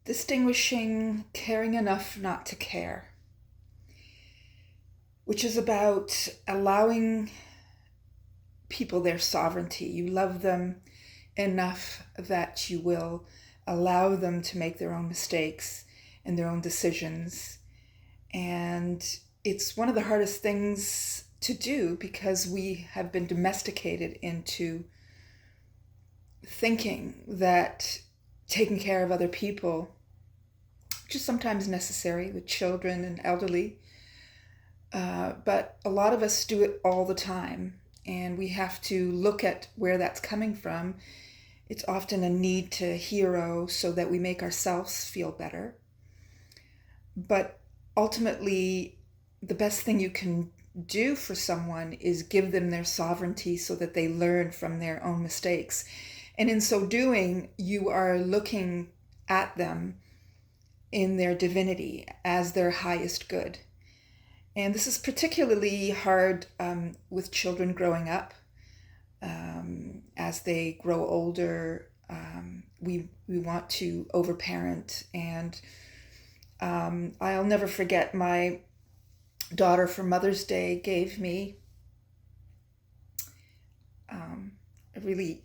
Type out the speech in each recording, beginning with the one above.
Distinguishing caring enough not to care, which is about allowing people their sovereignty. You love them enough that you will allow them to make their own mistakes and their own decisions. And it's one of the hardest things to do because we have been domesticated into thinking that taking care of other people, which is sometimes necessary with children and elderly, but a lot of us do it all the time, and we have to look at where that's coming from. It's often a need to hero so that we make ourselves feel better. But ultimately, the best thing you can do for someone is give them their sovereignty so that they learn from their own mistakes. And in so doing, you are looking at them in their divinity as their highest good. And this is particularly hard with children growing up. As they grow older, we want to overparent. And I'll never forget, my daughter for Mother's Day gave me a really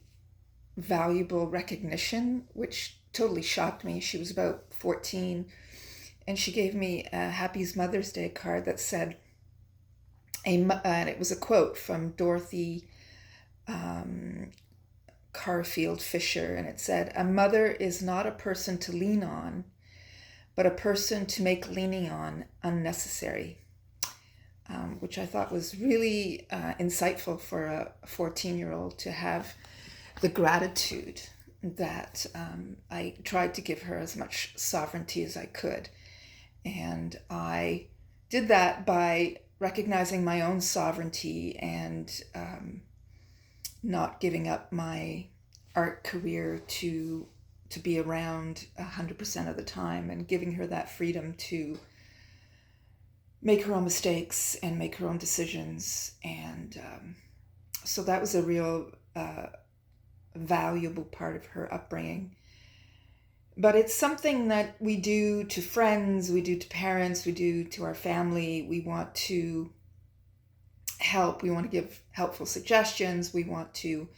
valuable recognition, which totally shocked me. She was about 14, and she gave me a Happy Mother's Day card that said, and it was a quote from Dorothy Carfield Fisher, and it said, "A mother is not a person to lean on, but a person to make leaning on unnecessary," which I thought was really insightful for a 14-year-old to have the gratitude that I tried to give her as much sovereignty as I could. And I did that by recognizing my own sovereignty and not giving up my art career to be around 100% of the time, and giving her that freedom to make her own mistakes and make her own decisions. And so that was a real valuable part of her upbringing. But it's something that we do to friends, we do to parents, we do to our family. We want to help, we want to give helpful suggestions, we want to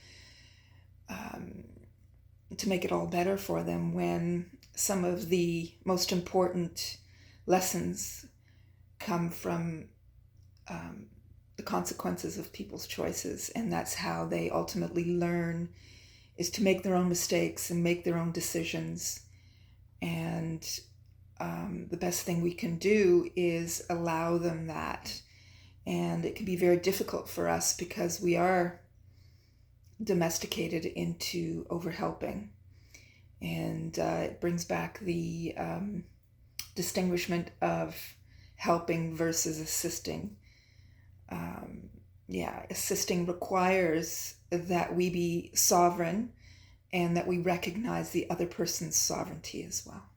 make it all better for them, when some of the most important lessons come from the consequences of people's choices. And that's how they ultimately learn, is to make their own mistakes and make their own decisions. And the best thing we can do is allow them that. And it can be very difficult for us because we are domesticated into overhelping. And it brings back the distinguishment of helping versus assisting. Assisting requires that we be sovereign and that we recognize the other person's sovereignty as well.